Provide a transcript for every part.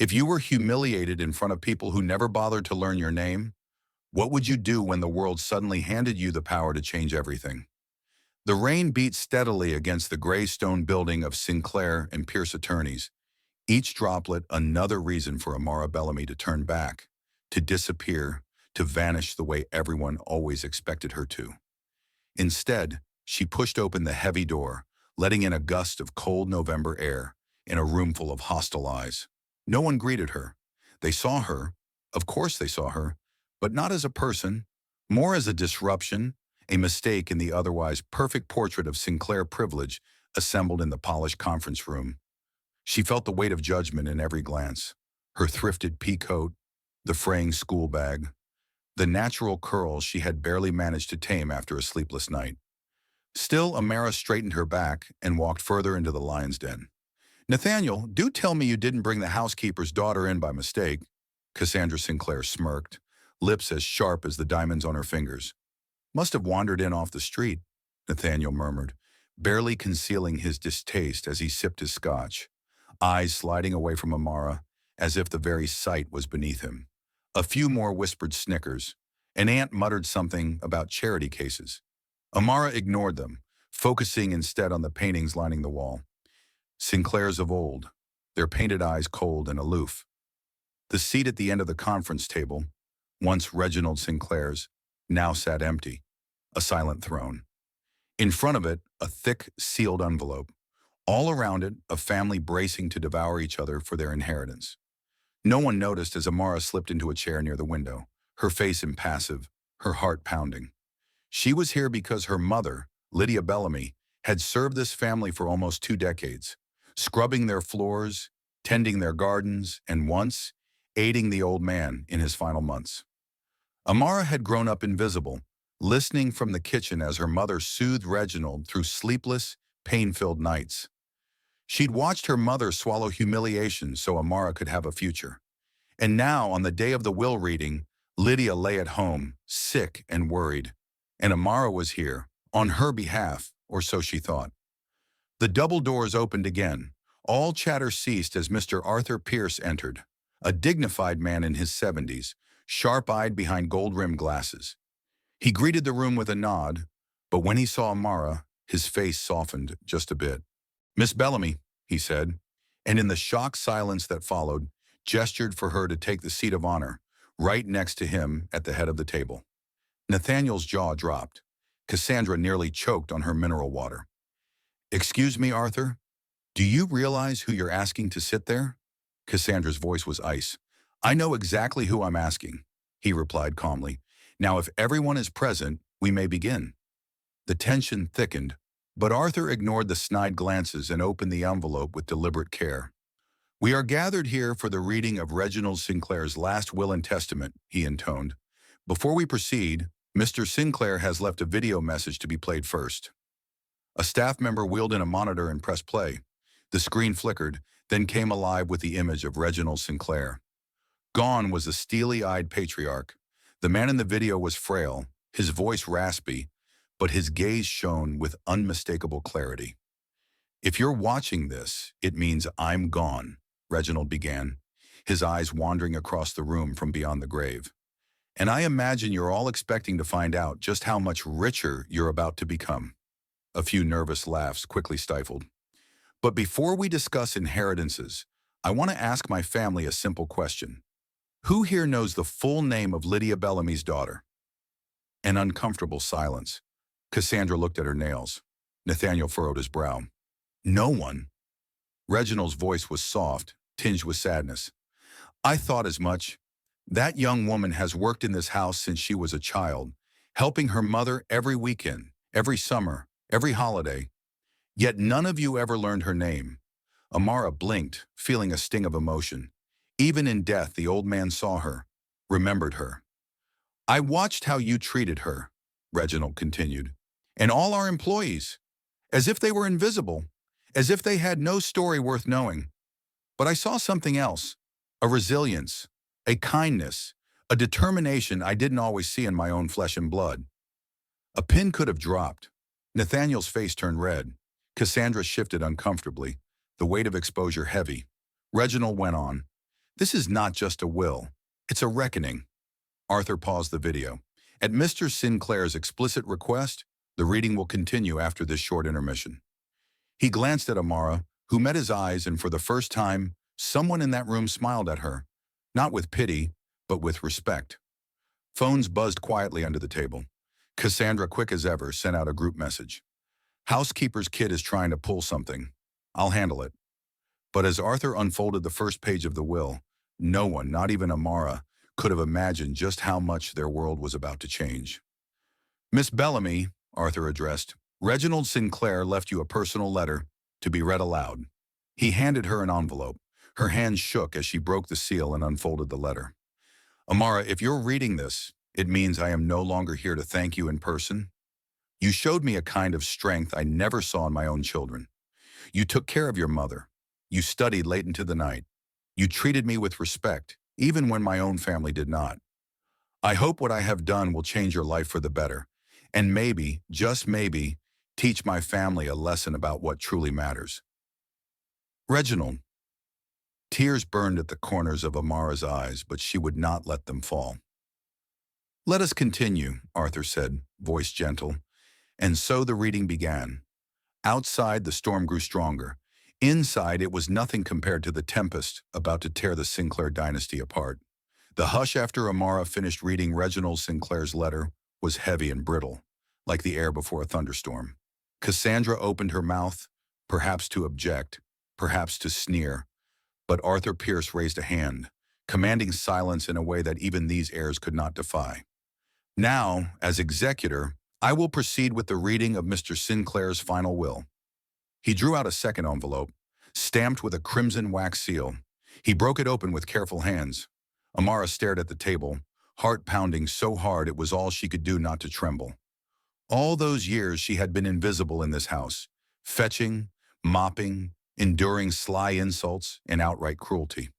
If you were humiliated in front of people who never bothered to learn your name, what would you do when the world suddenly handed you the power to change everything? The rain beat steadily against the gray stone building of Sinclair and Pierce attorneys, each droplet another reason for Amara Bellamy to turn back, to disappear, to vanish the way everyone always expected her to. Instead, she pushed open the heavy door, letting in a gust of cold November air in a room full of hostile eyes. No one greeted her. They saw her, of course they saw her, but not as a person, more as a disruption, a mistake in the otherwise perfect portrait of Sinclair privilege assembled in the polished conference room. She felt the weight of judgment in every glance. Her thrifted pea coat, the fraying school bag, the natural curls she had barely managed to tame after a sleepless night. Still, Amara straightened her back and walked further into the lion's den. "Nathaniel, do tell me you didn't bring the housekeeper's daughter in by mistake." Cassandra Sinclair smirked, lips as sharp as the diamonds on her fingers. "Must have wandered in off the street," Nathaniel murmured, barely concealing his distaste as he sipped his scotch, eyes sliding away from Amara as if the very sight was beneath him. A few more whispered snickers. An aunt muttered something about charity cases. Amara ignored them, focusing instead on the paintings lining the wall. Sinclairs of old, their painted eyes cold and aloof. The seat at the end of the conference table, once Reginald Sinclair's, now sat empty, a silent throne. In front of it, a thick, sealed envelope. All around it, a family bracing to devour each other for their inheritance. No one noticed as Amara slipped into a chair near the window, her face impassive, her heart pounding. She was here because her mother, Lydia Bellamy, had served this family for almost 2 decades, scrubbing their floors, tending their gardens, and once, aiding the old man in his final months. Amara had grown up invisible, listening from the kitchen as her mother soothed Reginald through sleepless, pain-filled nights. She'd watched her mother swallow humiliation so Amara could have a future. And now, on the day of the will reading, Lydia lay at home, sick and worried. And Amara was here, on her behalf, or so she thought. The double doors opened again. All chatter ceased as Mr. Arthur Pierce entered, a dignified man in his 70s, sharp-eyed behind gold-rimmed glasses. He greeted the room with a nod, but when he saw Amara, his face softened just a bit. "Miss Bellamy," he said, and in the shocked silence that followed, gestured for her to take the seat of honor, right next to him at the head of the table. Nathaniel's jaw dropped. Cassandra nearly choked on her mineral water. "Excuse me, Arthur, do you realize who you're asking to sit there?" Cassandra's voice was ice. "I know exactly who I'm asking," he replied calmly. "Now, if everyone is present, we may begin." The tension thickened, but Arthur ignored the snide glances and opened the envelope with deliberate care. "We are gathered here for the reading of Reginald Sinclair's last will and testament," he intoned. "Before we proceed, Mr. Sinclair has left a video message to be played first." A staff member wheeled in a monitor and pressed play. The screen flickered, then came alive with the image of Reginald Sinclair. Gone was the steely-eyed patriarch. The man in the video was frail, his voice raspy, but his gaze shone with unmistakable clarity. "If you're watching this, it means I'm gone," Reginald began, his eyes wandering across the room from beyond the grave. "And I imagine you're all expecting to find out just how much richer you're about to become." A few nervous laughs quickly stifled. "But before we discuss inheritances, I want to ask my family a simple question. Who here knows the full name of Lydia Bellamy's daughter?" An uncomfortable silence. Cassandra looked at her nails. Nathaniel furrowed his brow. "No one." Reginald's voice was soft, tinged with sadness. "I thought as much. That young woman has worked in this house since she was a child, helping her mother every weekend, every summer, every holiday. Yet none of you ever learned her name." Amara blinked, feeling a sting of emotion. Even in death, the old man saw her, remembered her. "I watched how you treated her," Reginald continued, "and all our employees, as if they were invisible, as if they had no story worth knowing. But I saw something else, a resilience, a kindness, a determination I didn't always see in my own flesh and blood." A pin could have dropped. Nathaniel's face turned red. Cassandra shifted uncomfortably, the weight of exposure heavy. Reginald went on. This is not just a will. It's a reckoning. Arthur paused the video. At Mr. Sinclair's explicit request, the reading will continue after this short intermission. He glanced at Amara, who met his eyes, and for the first time, someone in that room smiled at her, not with pity, but with respect. Phones buzzed quietly under the table. Cassandra, quick as ever, sent out a group message. Housekeeper's kid is trying to pull something. I'll handle it. But as Arthur unfolded the first page of the will, no one, not even Amara, could have imagined just how much their world was about to change. Miss Bellamy, Arthur addressed, Reginald Sinclair left you a personal letter to be read aloud. He handed her an envelope. Her hand shook as she broke the seal and unfolded the letter. Amara, if you're reading this, it means I am no longer here to thank you in person. You showed me a kind of strength I never saw in my own children. You took care of your mother. You studied late into the night. You treated me with respect, even when my own family did not. I hope what I have done will change your life for the better, and maybe, just maybe, teach my family a lesson about what truly matters. Reginald. Tears burned at the corners of Amara's eyes, but she would not let them fall. Let us continue, Arthur said, voice gentle. And so the reading began. Outside, the storm grew stronger. Inside, it was nothing compared to the tempest about to tear the Sinclair dynasty apart. The hush after Amara finished reading Reginald Sinclair's letter was heavy and brittle, like the air before a thunderstorm. Cassandra opened her mouth, perhaps to object, perhaps to sneer, but Arthur Pierce raised a hand, commanding silence in a way that even these heirs could not defy. Now, as executor, I will proceed with the reading of Mr. Sinclair's final will. He drew out a second envelope, stamped with a crimson wax seal. He broke it open with careful hands. Amara stared at the table, heart pounding so hard it was all she could do not to tremble. All those years she had been invisible in this house, fetching, mopping, enduring sly insults and outright cruelty.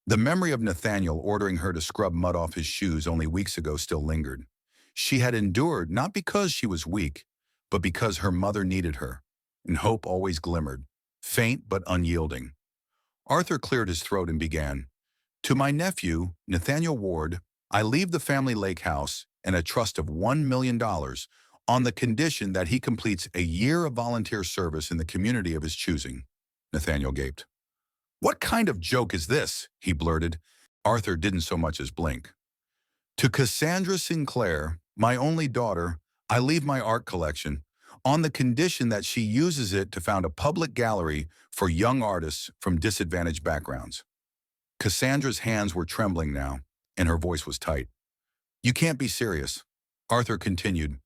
The memory of Nathaniel ordering her to scrub mud off his shoes only weeks ago still lingered. She had endured not because she was weak, but because her mother needed her, and hope always glimmered, faint but unyielding. Arthur cleared his throat and began, To my nephew, Nathaniel Ward, I leave the family lake house and a trust of $1 million on the condition that he completes a year of volunteer service in the community of his choosing. Nathaniel gaped. What kind of joke is this? He blurted. Arthur didn't so much as blink. To Cassandra Sinclair, my only daughter, I leave my art collection on the condition that she uses it to found a public gallery for young artists from disadvantaged backgrounds. Cassandra's hands were trembling now, and her voice was tight. You can't be serious. Arthur continued.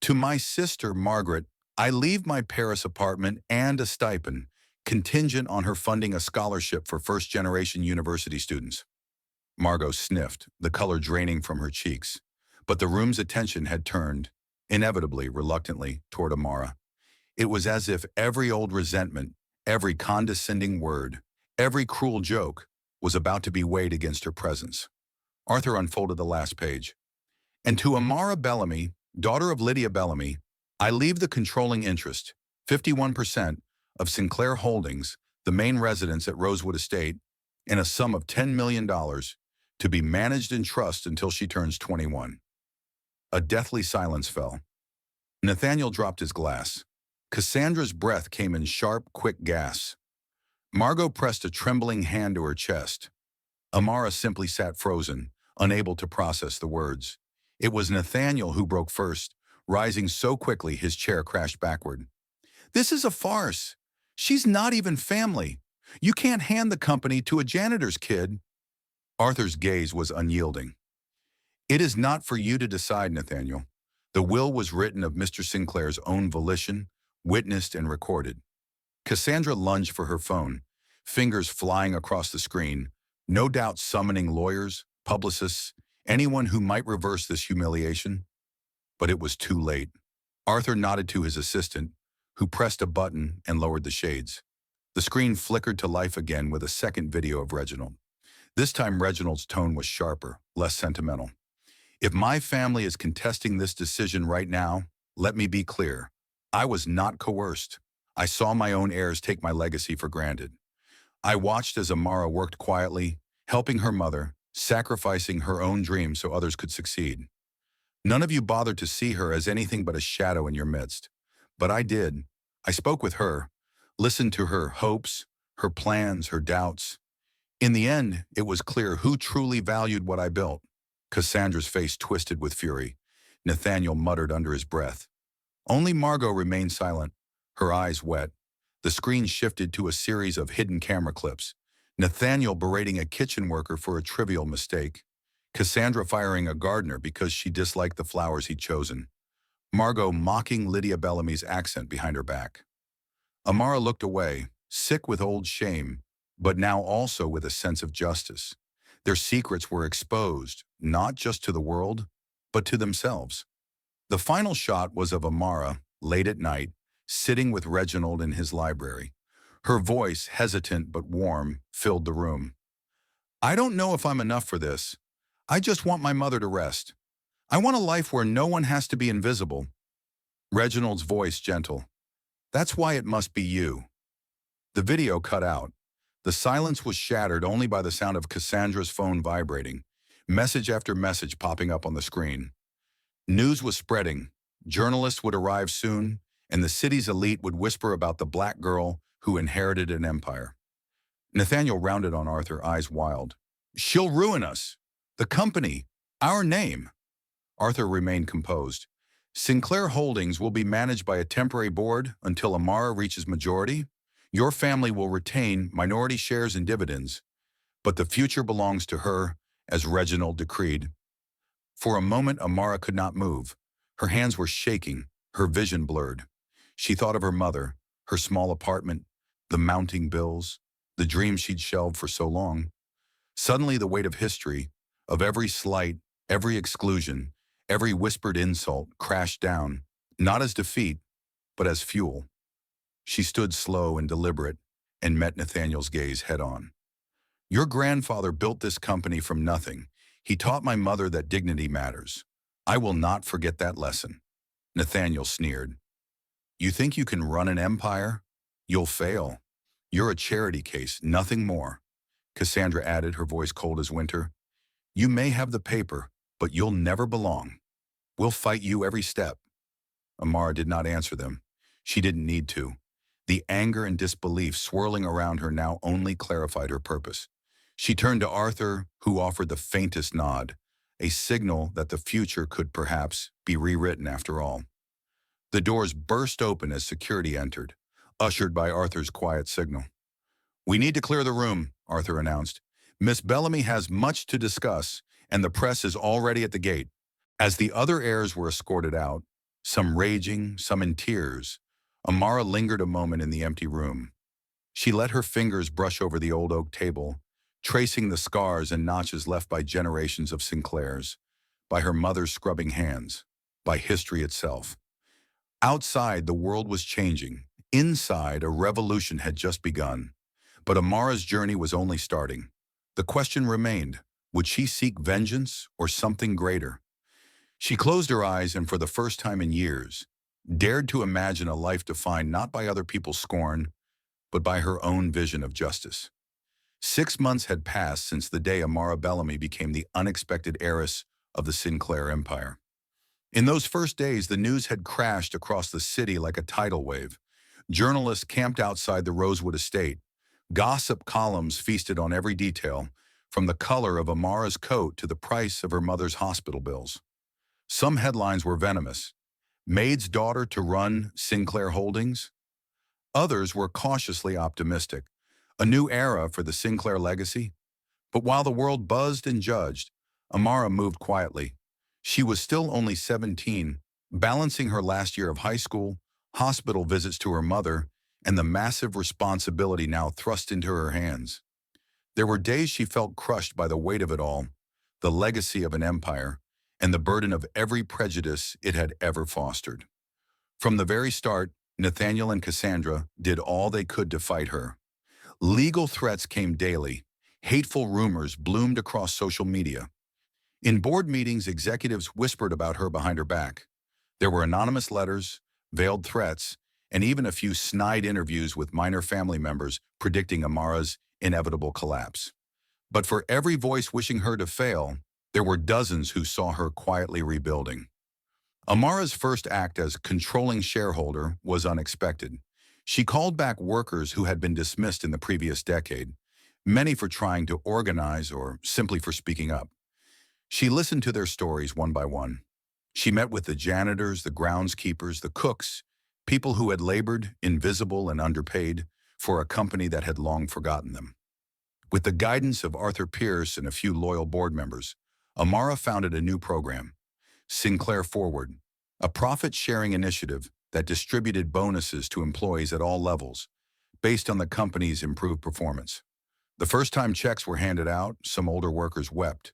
To my sister, Margaret, I leave my Paris apartment and a stipend, contingent on her funding a scholarship for first-generation university students. Margot sniffed, the color draining from her cheeks, but the room's attention had turned, inevitably, reluctantly, toward Amara. It was as if every old resentment, every condescending word, every cruel joke was about to be weighed against her presence. Arthur unfolded the last page. And to Amara Bellamy, daughter of Lydia Bellamy, I leave the controlling interest, 51%, of Sinclair Holdings, the main residence at Rosewood Estate, and a sum of $10 million to be managed in trust until she turns 21. A deathly silence fell. Nathaniel dropped his glass. Cassandra's breath came in sharp, quick gasps. Margot pressed a trembling hand to her chest. Amara simply sat frozen, unable to process the words. It was Nathaniel who broke first, rising so quickly his chair crashed backward. This is a farce. She's not even family. You can't hand the company to a janitor's kid. Arthur's gaze was unyielding. It is not for you to decide, Nathaniel. The will was written of Mr. Sinclair's own volition, witnessed and recorded. Cassandra lunged for her phone, fingers flying across the screen, no doubt summoning lawyers, publicists, anyone who might reverse this humiliation. But it was too late. Arthur nodded to his assistant, who pressed a button and lowered the shades. The screen flickered to life again with a second video of Reginald. This time Reginald's tone was sharper, less sentimental. If my family is contesting this decision right now, let me be clear. I was not coerced. I saw my own heirs take my legacy for granted. I watched as Amara worked quietly, helping her mother, sacrificing her own dreams so others could succeed. None of you bothered to see her as anything but a shadow in your midst. But I did. I spoke with her, listened to her hopes, her plans, her doubts. In the end, it was clear who truly valued what I built. Cassandra's face twisted with fury. Nathaniel muttered under his breath. Only Margot remained silent, her eyes wet. The screen shifted to a series of hidden camera clips. Nathaniel berating a kitchen worker for a trivial mistake. Cassandra firing a gardener because she disliked the flowers he'd chosen. Margot mocking Lydia Bellamy's accent behind her back. Amara looked away, sick with old shame, but now also with a sense of justice. Their secrets were exposed, not just to the world, but to themselves. The final shot was of Amara, late at night, sitting with Reginald in his library. Her voice, hesitant but warm, filled the room. I don't know if I'm enough for this. I just want my mother to rest. I want a life where no one has to be invisible. Reginald's voice gentle. That's why it must be you. The video cut out. The silence was shattered only by the sound of Cassandra's phone vibrating, message after message popping up on the screen. News was spreading. Journalists would arrive soon, and the city's elite would whisper about the black girl who inherited an empire. Nathaniel rounded on Arthur, eyes wild. She'll ruin us. The company. Our name. Arthur remained composed. Sinclair Holdings will be managed by a temporary board until Amara reaches majority. Your family will retain minority shares and dividends, but the future belongs to her, as Reginald decreed. For a moment, Amara could not move. Her hands were shaking, her vision blurred. She thought of her mother, her small apartment, the mounting bills, the dreams she'd shelved for so long. Suddenly, the weight of history, of every slight, every exclusion, every whispered insult crashed down, not as defeat, but as fuel. She stood slow and deliberate and met Nathaniel's gaze head-on. Your grandfather built this company from nothing. He taught my mother that dignity matters. I will not forget that lesson. Nathaniel sneered. You think you can run an empire? You'll fail. You're a charity case, nothing more. Cassandra added, her voice cold as winter. You may have the paper, but you'll never belong. We'll fight you every step. Amara did not answer them. She didn't need to. The anger and disbelief swirling around her now only clarified her purpose. She turned to Arthur, who offered the faintest nod, a signal that the future could perhaps be rewritten after all. The doors burst open as security entered, ushered by Arthur's quiet signal. We need to clear the room, Arthur announced. Miss Bellamy has much to discuss, and the press is already at the gate. As the other heirs were escorted out, some raging, some in tears, Amara lingered a moment in the empty room. She let her fingers brush over the old oak table, tracing the scars and notches left by generations of Sinclairs, by her mother's scrubbing hands, by history itself. Outside, the world was changing. Inside, a revolution had just begun. But Amara's journey was only starting. The question remained, would she seek vengeance or something greater? She closed her eyes and for the first time in years, dared to imagine a life defined not by other people's scorn, but by her own vision of justice. 6 months had passed since the day Amara Bellamy became the unexpected heiress of the Sinclair empire. In those first days, the news had crashed across the city like a tidal wave. Journalists camped outside the Rosewood estate. Gossip columns feasted on every detail, from the color of Amara's coat to the price of her mother's hospital bills. Some headlines were venomous. Maid's daughter to run Sinclair Holdings? Others were cautiously optimistic. A new era for the Sinclair legacy? But while the world buzzed and judged, Amara moved quietly. She was still only 17, balancing her last year of high school, hospital visits to her mother, and the massive responsibility now thrust into her hands. There were days she felt crushed by the weight of it all, the legacy of an empire, and the burden of every prejudice it had ever fostered. From the very start, Nathaniel and Cassandra did all they could to fight her. Legal threats came daily. Hateful rumors bloomed across social media. In board meetings, executives whispered about her behind her back. There were anonymous letters, veiled threats, and even a few snide interviews with minor family members predicting Amara's inevitable collapse. But for every voice wishing her to fail, there were dozens who saw her quietly rebuilding. Amara's first act as controlling shareholder was unexpected. She called back workers who had been dismissed in the previous decade, many for trying to organize or simply for speaking up. She listened to their stories one by one. She met with the janitors, the groundskeepers, the cooks, people who had labored, invisible and underpaid, for a company that had long forgotten them. With the guidance of Arthur Pierce and a few loyal board members, Amara founded a new program, Sinclair Forward, a profit-sharing initiative that distributed bonuses to employees at all levels, based on the company's improved performance. The first time checks were handed out, some older workers wept.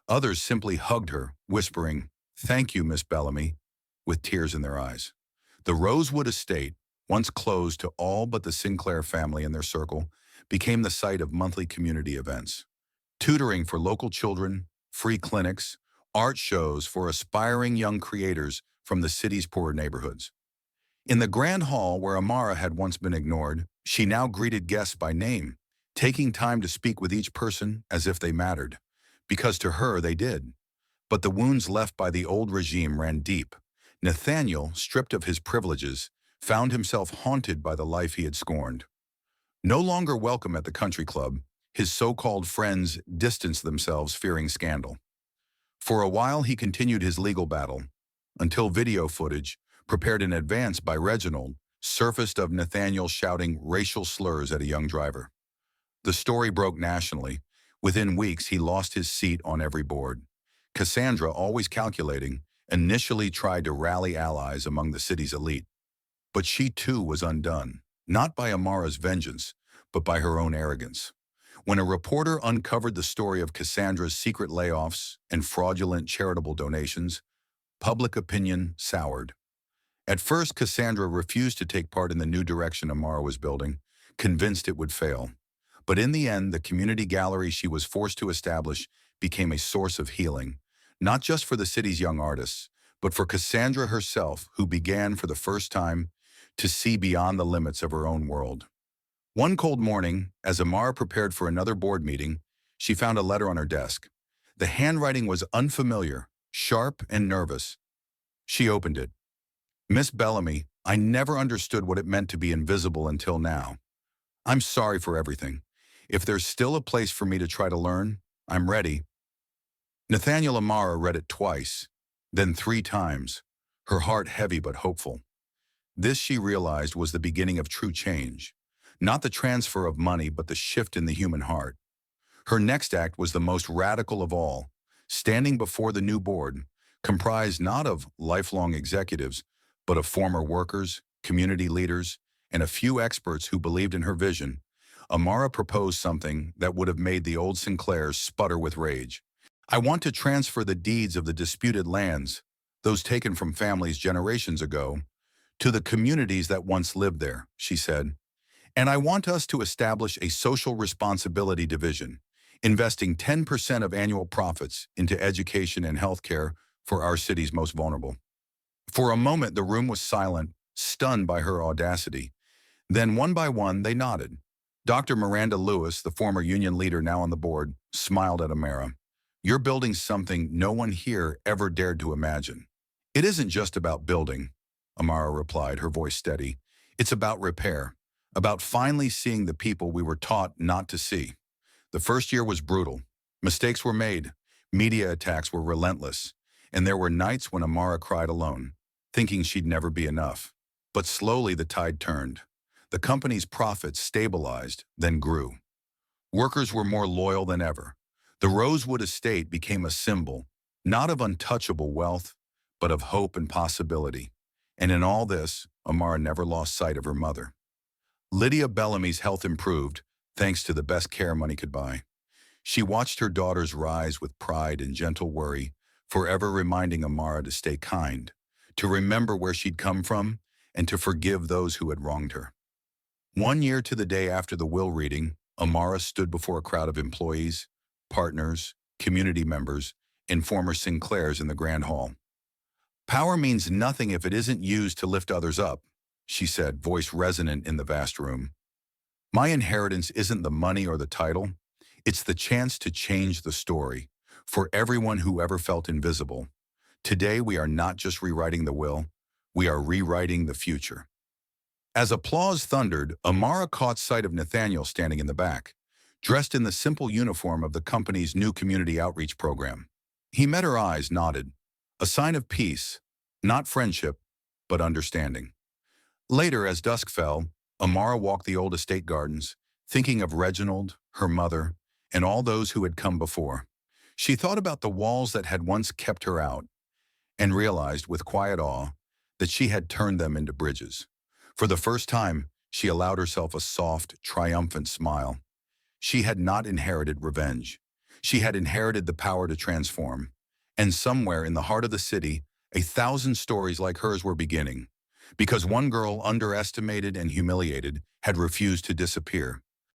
Others simply hugged her, whispering, "Thank you, Miss Bellamy," with tears in their eyes. The Rosewood estate, once closed to all but the Sinclair family and their circle, became the site of monthly community events. Tutoring for local children, free clinics, art shows for aspiring young creators from the city's poorer neighborhoods. In the grand hall where Amara had once been ignored, she now greeted guests by name, taking time to speak with each person as if they mattered, because to her they did. But the wounds left by the old regime ran deep. Nathaniel, stripped of his privileges, found himself haunted by the life he had scorned. No longer welcome at the country club, his so-called friends distanced themselves, fearing scandal. For a while he continued his legal battle, until video footage, prepared in advance by Reginald, surfaced of Nathaniel shouting racial slurs at a young driver. The story broke nationally. Within weeks, he lost his seat on every board. Cassandra, always calculating, initially tried to rally allies among the city's elite. But she too was undone, not by Amara's vengeance, but by her own arrogance. When a reporter uncovered the story of Cassandra's secret layoffs and fraudulent charitable donations, public opinion soured. At first, Cassandra refused to take part in the new direction Amara was building, convinced it would fail. But in the end, the community gallery she was forced to establish became a source of healing, not just for the city's young artists, but for Cassandra herself, who began for the first time to see beyond the limits of her own world. One cold morning, as Amara prepared for another board meeting, she found a letter on her desk. The handwriting was unfamiliar, sharp and nervous. She opened it. "Miss Bellamy, I never understood what it meant to be invisible until now. I'm sorry for everything. If there's still a place for me to try to learn, I'm ready." Nathaniel Amara read it twice, then 3 times, her heart heavy but hopeful. This, she realized, was the beginning of true change. Not the transfer of money, but the shift in the human heart. Her next act was the most radical of all, standing before the new board, comprised not of lifelong executives, but of former workers, community leaders, and a few experts who believed in her vision. Amara proposed something that would have made the old Sinclairs sputter with rage. "I want to transfer the deeds of the disputed lands, those taken from families generations ago, to the communities that once lived there," she said. "And I want us to establish a social responsibility division, investing 10% of annual profits into education and healthcare for our city's most vulnerable." For a moment, the room was silent, stunned by her audacity. Then, one by one, they nodded. Dr. Miranda Lewis, the former union leader now on the board, smiled at Amara. "You're building something no one here ever dared to imagine." "It isn't just about building," Amara replied, her voice steady. "It's about repair, about finally seeing the people we were taught not to see. The first year was brutal. Mistakes were made. Media attacks were relentless. And there were nights when Amara cried alone, thinking she'd never be enough. But slowly the tide turned. The company's profits stabilized, then grew. Workers were more loyal than ever. The Rosewood estate became a symbol, not of untouchable wealth, but of hope and possibility. And in all this, Amara never lost sight of her mother. Lydia Bellamy's health improved, thanks to the best care money could buy. She watched her daughters rise with pride and gentle worry, forever reminding Amara to stay kind, to remember where she'd come from, and to forgive those who had wronged her. One year to the day after the will reading, Amara stood before a crowd of employees, partners, community members, and former Sinclairs in the Grand Hall. "Power means nothing if it isn't used to lift others up," she said, voice resonant in the vast room. "My inheritance isn't the money or the title. It's the chance to change the story. For everyone who ever felt invisible, today we are not just rewriting the will, we are rewriting the future. As applause thundered, Amara caught sight of Nathaniel standing in the back, dressed in the simple uniform of the company's new community outreach program. He met her eyes, nodded, a sign of peace, not friendship, but understanding. Later, as dusk fell, Amara walked the old estate gardens, thinking of Reginald, her mother, and all those who had come before. She thought about the walls that had once kept her out, and realized with quiet awe that she had turned them into bridges. For the first time, she allowed herself a soft, triumphant smile. She had not inherited revenge. She had inherited the power to transform. And somewhere in the heart of the city, 1,000 stories like hers were beginning. Because one girl, underestimated and humiliated, had refused to disappear.